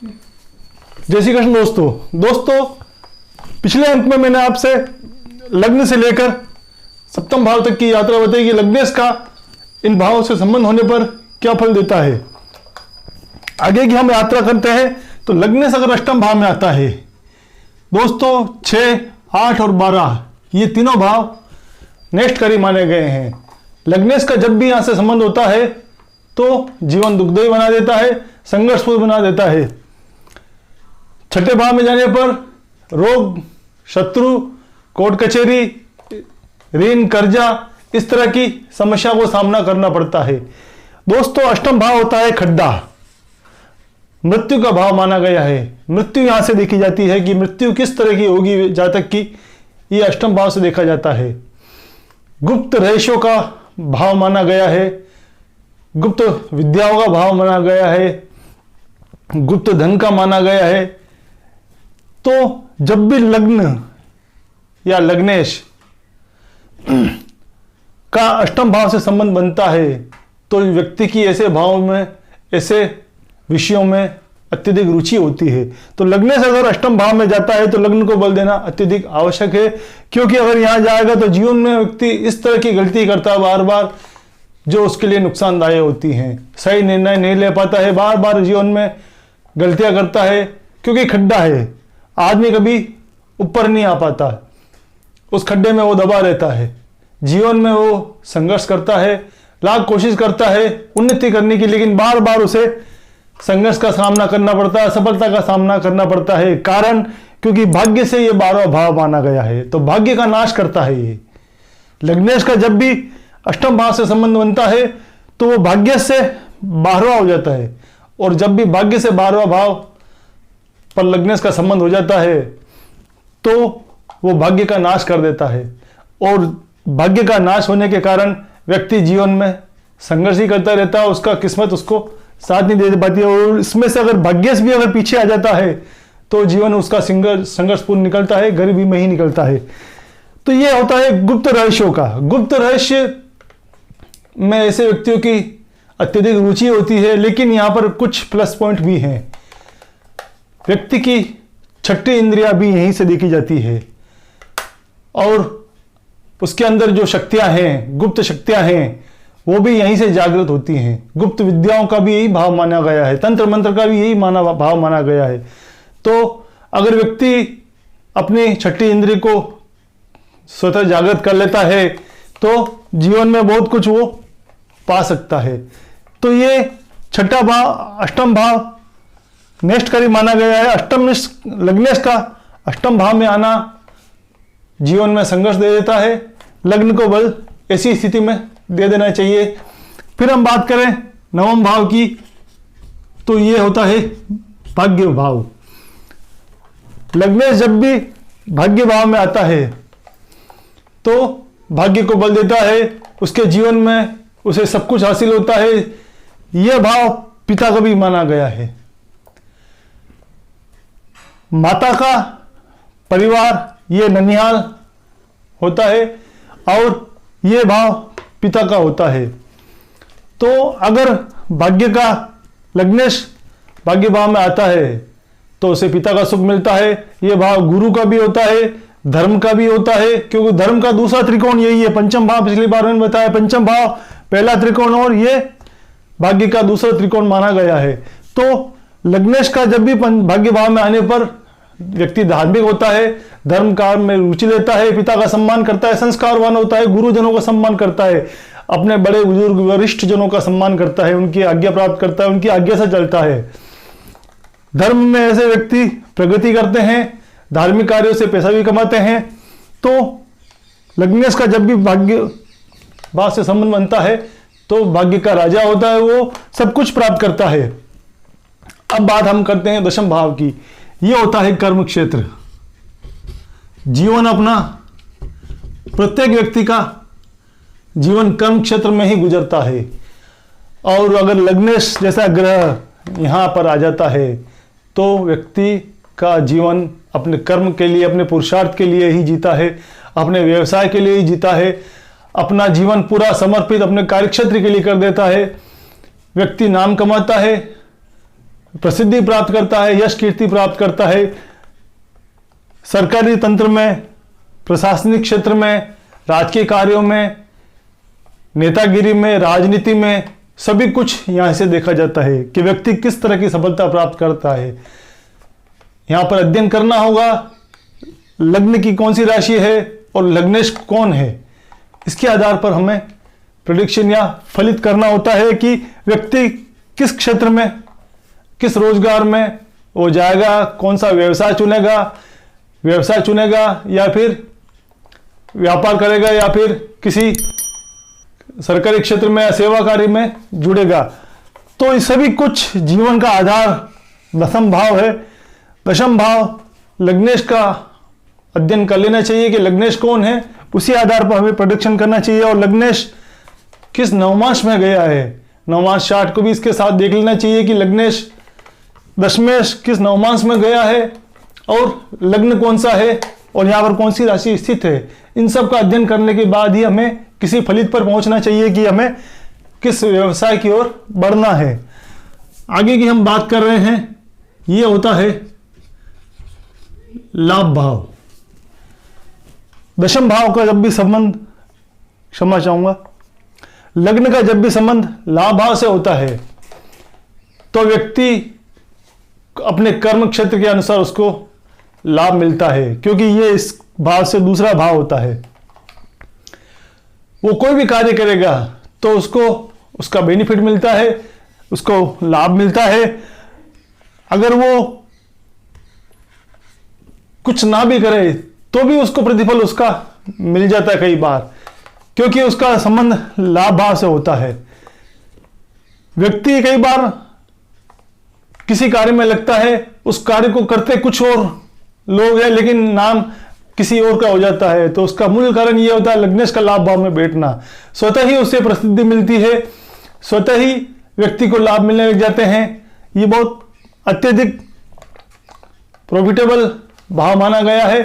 जय श्री कृष्ण दोस्तों, पिछले अंक में मैंने आपसे लग्न से लेकर सप्तम भाव तक की यात्रा बताई कि लग्नेश का इन भावों से संबंध होने पर क्या फल देता है। आगे की हम यात्रा करते हैं तो लग्नेश अगर अष्टम भाव में आता है दोस्तों, 6, 8 और 12 ये तीनों भाव नेष्टकारी माने गए हैं। लग्नेश का जब भी यहां से संबंध होता है तो जीवन दुखदायी बना देता है, संघर्षपूर्ण बना देता है। छठे भाव में जाने पर रोग, शत्रु, कोर्ट कचहरी, ऋण, कर्जा, इस तरह की समस्या को सामना करना पड़ता है। दोस्तों, अष्टम भाव होता है खड्डा, मृत्यु का भाव माना गया है। मृत्यु यहां से देखी जाती है कि मृत्यु किस तरह की होगी जातक की, ये अष्टम भाव से देखा जाता है। गुप्त रहस्यों का भाव माना गया है, गुप्त विद्याओं का भाव माना गया है, गुप्त धन का माना गया है। तो जब भी लग्न या लग्नेश का अष्टम भाव से संबंध बनता है तो व्यक्ति की ऐसे भाव में, ऐसे विषयों में अत्यधिक रुचि होती है। तो लग्नेश अगर अष्टम भाव में जाता है तो लग्न को बल देना अत्यधिक आवश्यक है, क्योंकि अगर यहां जाएगा तो जीवन में व्यक्ति इस तरह की गलती करता है बार बार जो उसके लिए नुकसानदायक होती हैं। सही निर्णय नहीं ले पाता है, बार बार जीवन में गलतियां करता है, क्योंकि खड्डा है। आदमी कभी ऊपर नहीं आ पाता, उस खड्डे में वो दबा रहता है। जीवन में वो संघर्ष करता है, लाख कोशिश करता है उन्नति करने की, लेकिन बार बार उसे संघर्ष का सामना करना पड़ता है, असफलता का सामना करना पड़ता है। कारण क्योंकि भाग्य से ये 12वां भाव माना गया है, तो भाग्य का नाश करता है ये। लग्नेश का जब भी अष्टम भाव से संबंध बनता है तो वो भाग्य से 12वां हो जाता है, और जब भी भाग्य से 12वां भाव पर लग्नेश का संबंध हो जाता है तो वो भाग्य का नाश कर देता है, और भाग्य का नाश होने के कारण व्यक्ति जीवन में संघर्ष ही करता रहता है, उसका किस्मत उसको साथ नहीं दे पाती है। और इसमें से अगर भाग्य से भी अगर पीछे आ जाता है तो जीवन उसका संघर्षपूर्ण निकलता है, गरीबी में ही निकलता है। तो ये होता है गुप्त रहस्यों का। गुप्त रहस्य में ऐसे व्यक्तियों की अत्यधिक रुचि होती है, लेकिन यहां पर कुछ प्लस पॉइंट भी हैं। व्यक्ति की छठी इंद्रियां भी यहीं से देखी जाती है, और उसके अंदर जो शक्तियां हैं, गुप्त शक्तियां हैं, वो भी यहीं से जागृत होती हैं। गुप्त विद्याओं का भी यही भाव माना गया है, तंत्र मंत्र का भी यही भाव माना गया है। तो अगर व्यक्ति अपनी छठी इंद्रिय को स्वतः जागृत कर लेता है तो जीवन में बहुत कुछ वो पा सकता है। तो ये छठा भाव, अष्टम भाव नेष्टकारी माना गया है। लग्नेश का अष्टम भाव में आना जीवन में संघर्ष दे देता है। लग्न को बल ऐसी स्थिति में दे देना चाहिए। फिर हम बात करें नवम भाव की, तो ये होता है भाग्य भाव। लग्नेश जब भी भाग्य भाव में आता है तो भाग्य को बल देता है, उसके जीवन में उसे सब कुछ हासिल होता है। यह भाव पिता का भी माना गया है। माता का परिवार ये ननिहाल होता है, और यह भाव पिता का होता है। तो अगर भाग्य का लग्नेश भाग्य भाव में आता है तो उसे पिता का सुख मिलता है। यह भाव गुरु का भी होता है, धर्म का भी होता है, क्योंकि धर्म का दूसरा त्रिकोण यही है। पंचम भाव पिछली बार मैंने बताया, पंचम भाव पहला त्रिकोण और ये भाग्य का दूसरा त्रिकोण माना गया है। तो लग्नेश का जब भी भाग्य भाव में आने पर व्यक्ति धार्मिक होता है, धर्म कार्य में रुचि लेता है, पिता का सम्मान करता है, संस्कारवान होता है, गुरुजनों का सम्मान करता है, अपने बड़े बुजुर्ग वरिष्ठ जनों का सम्मान करता है, उनकी आज्ञा प्राप्त करता है, उनकी आज्ञा से चलता है। धर्म में ऐसे व्यक्ति प्रगति करते हैं, धार्मिक कार्यों से पैसा भी कमाते हैं। तो लग्नेश का जब भी भाग्य भाव से संबंध बनता है तो भाग्य का राजा होता है, वो सब कुछ प्राप्त करता है। अब बात हम करते हैं दशम भाव की। ये होता है कर्म क्षेत्र। जीवन अपना, प्रत्येक व्यक्ति का जीवन कर्म क्षेत्र में ही गुजरता है, और अगर लग्नेश जैसा ग्रह यहां पर आ जाता है तो व्यक्ति का जीवन अपने कर्म के लिए, अपने पुरुषार्थ के लिए ही जीता है, अपने व्यवसाय के लिए ही जीता है, अपना जीवन पूरा समर्पित अपने कार्यक्षेत्र के लिए कर देता है। व्यक्ति नाम कमाता है, प्रसिद्धि प्राप्त करता है, यश कीर्ति प्राप्त करता है, सरकारी तंत्र में, प्रशासनिक क्षेत्र में, राजकीय कार्यों में, नेतागिरी में, राजनीति में, सभी कुछ यहां से देखा जाता है कि व्यक्ति किस तरह की सफलता प्राप्त करता है। यहां पर अध्ययन करना होगा लग्न की कौन सी राशि है और लग्नेश कौन है। इसके आधार पर हमें प्रेडिक्शन या फलित करना होता है कि व्यक्ति किस क्षेत्र में, किस रोजगार में वो जाएगा, कौन सा व्यवसाय चुनेगा या फिर व्यापार करेगा या फिर किसी सरकारी क्षेत्र में या सेवा कार्य में जुड़ेगा। तो ये सभी कुछ जीवन का आधार दशम भाव है। दशम भाव लग्नेश का अध्ययन कर लेना चाहिए कि लग्नेश कौन है, उसी आधार पर हमें प्रेडिक्शन करना चाहिए। और लग्नेश किस नवमांश में गया है, नवमांश चार्ट को भी इसके साथ देख लेना चाहिए कि लग्नेश दशमेश किस नवमांश में गया है और लग्न कौन सा है और यहाँ पर कौन सी राशि स्थित है। इन सब का अध्ययन करने के बाद ही हमें किसी फलित पर पहुंचना चाहिए कि हमें किस व्यवसाय की ओर बढ़ना है। आगे की हम बात कर रहे हैं, ये होता है लाभ भाव। दशम भाव का जब भी संबंध, क्षमा चाहूंगा, लग्न का जब भी संबंध लाभ भाव से होता है तो व्यक्ति अपने कर्म क्षेत्र के अनुसार उसको लाभ मिलता है, क्योंकि ये इस भाव से दूसरा भाव होता है। वो कोई भी कार्य करेगा तो उसको उसका बेनिफिट मिलता है, उसको लाभ मिलता है। अगर वो कुछ ना भी करे तो भी उसको प्रतिफल उसका मिल जाता है कई बार, क्योंकि उसका संबंध लाभ भाव से होता है। व्यक्ति कई बार किसी कार्य में लगता है, उस कार्य को करते कुछ और लोग हैं लेकिन नाम किसी और का हो जाता है, तो उसका मूल कारण यह होता है लग्नेश का लाभ भाव में बैठना। स्वतः ही उसे प्रसिद्धि मिलती है, स्वतः ही व्यक्ति को लाभ मिलने लग जाते हैं। ये बहुत अत्यधिक प्रॉफिटेबल भाव माना गया है।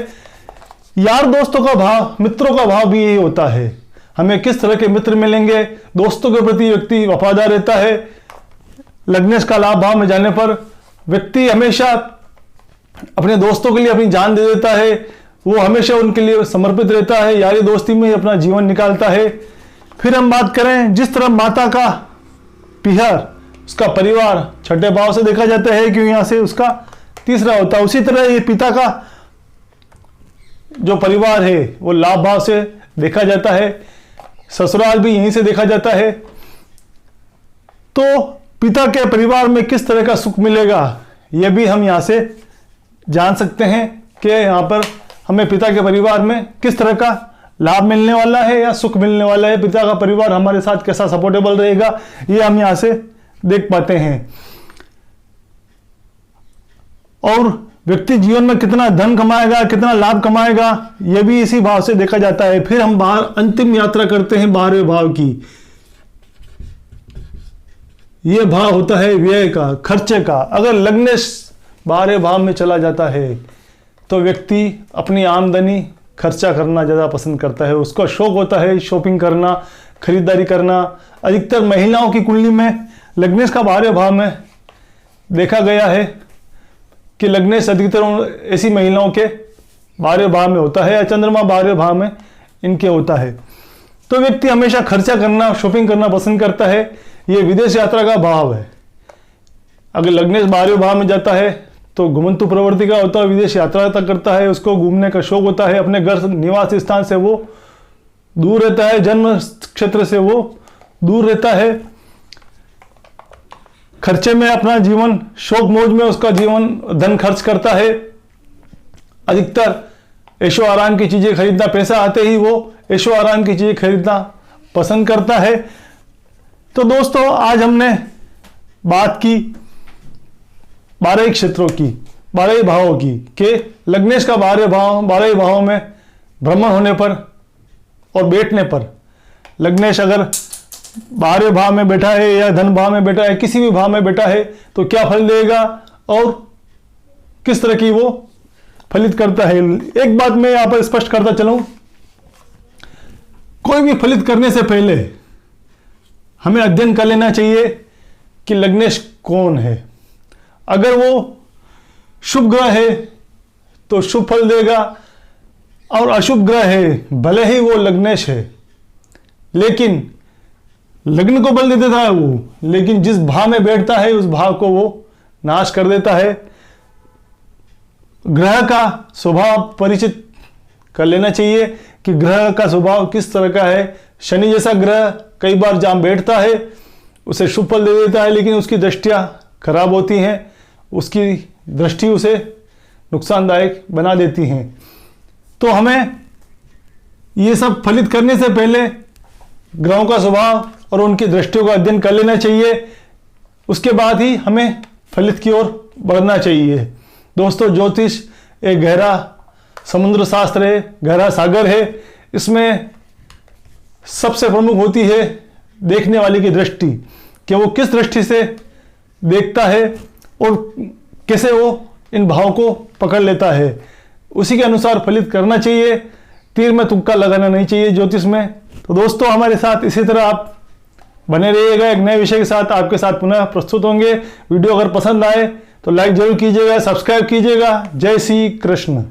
यार दोस्तों का भाव, मित्रों का भाव भी यही होता है। हमें किस तरह के मित्र मिलेंगे, दोस्तों के प्रति व्यक्ति वफादार रहता है। लग्नेश का लाभ भाव में जाने पर व्यक्ति हमेशा अपने दोस्तों के लिए अपनी जान दे देता है, वो हमेशा उनके लिए समर्पित रहता है, यारी दोस्ती में अपना जीवन निकालता है। फिर हम बात करें, जिस तरह माता का पिहर, उसका परिवार छठे भाव से देखा जाता है क्योंकि यहां से उसका तीसरा होता है, उसी तरह ये पिता का जो परिवार है वो लाभ भाव से देखा जाता है। ससुराल भी यहीं से देखा जाता है। तो पिता के परिवार में किस तरह का सुख मिलेगा यह भी हम यहां से जान सकते हैं कि यहां पर हमें पिता के परिवार में किस तरह का लाभ मिलने वाला है या सुख मिलने वाला है। पिता का परिवार हमारे साथ कैसा सपोर्टेबल रहेगा ये हम यहां से देख पाते हैं। और व्यक्ति जीवन में कितना धन कमाएगा, कितना लाभ कमाएगा, यह भी इसी भाव से देखा जाता है। फिर हम बाहर अंतिम यात्रा करते हैं 12वें भाव की। यह भाव होता है व्यय का, खर्चे का। अगर लग्नेश 12वें भाव में चला जाता है तो व्यक्ति अपनी आमदनी खर्चा करना ज़्यादा पसंद करता है। उसका शौक होता है शॉपिंग करना, खरीदारी करना। अधिकतर महिलाओं की कुंडली में लग्नेश का 12वें भाव में देखा गया है कि लग्नेश अधिकतर ऐसी महिलाओं के 12वें भाव में होता है या चंद्रमा 12वें भाव में इनके होता है। तो व्यक्ति हमेशा खर्चा करना, शॉपिंग करना पसंद करता है। ये विदेश यात्रा का भाव है। अगर लग्नेश 12वें भाव में जाता है तो घुमंतु प्रवृत्ति का होता है, विदेश यात्रा तक करता है, उसको घूमने का शौक होता है, अपने घर निवास स्थान से वो दूर रहता है, जन्म क्षेत्र से वो दूर रहता है। खर्चे में अपना जीवन, शौक मौज में उसका जीवन धन खर्च करता है। अधिकतर ऐशो आराम की चीजें खरीदना, पैसा आते ही वो ऐशो आराम की चीजें खरीदना पसंद करता है। तो दोस्तों आज हमने बात की 12 क्षेत्रों की, 12 भावों की, कि लग्नेश का 12 भावों में भ्रमण होने पर और बैठने पर लग्नेश अगर 12वें भाव में बैठा है या धन भाव में बैठा है, किसी भी भाव में बैठा है तो क्या फल देगा और किस तरह की वो फलित करता है। एक बात मैं यहां पर स्पष्ट करता चलूं, कोई भी फलित करने से पहले हमें अध्ययन कर लेना चाहिए कि लग्नेश कौन है। अगर वो शुभ ग्रह है तो शुभ फल देगा, और अशुभ ग्रह है भले ही वो लग्नेश है लेकिन लग्न को बल दे देता है वो, लेकिन जिस भाव में बैठता है उस भाव को वो नाश कर देता है। ग्रह का स्वभाव परिचित कर लेना चाहिए कि ग्रह का स्वभाव किस तरह का है। शनि जैसा ग्रह कई बार जहाँ बैठता है उसे शुभ फल दे देता है, लेकिन उसकी दृष्टियाँ खराब होती हैं, उसकी दृष्टि उसे नुकसानदायक बना देती हैं। तो हमें ये सब फलित करने से पहले ग्रहों का स्वभाव और उनकी दृष्टियों का अध्ययन कर लेना चाहिए, उसके बाद ही हमें फलित की ओर बढ़ना चाहिए। दोस्तों, ज्योतिष एक गहरा समुद्र शास्त्र है, गहरा सागर है। इसमें सबसे प्रमुख होती है देखने वाले की दृष्टि, कि वो किस दृष्टि से देखता है और कैसे वो इन भावों को पकड़ लेता है, उसी के अनुसार फलित करना चाहिए। तीर में तुक्का लगाना नहीं चाहिए ज्योतिष में। तो दोस्तों, हमारे साथ इसी तरह आप बने रहिएगा, एक नए विषय के साथ आपके साथ पुनः प्रस्तुत होंगे। वीडियो अगर पसंद आए तो लाइक जरूर कीजिएगा, सब्सक्राइब कीजिएगा। जय श्री कृष्ण।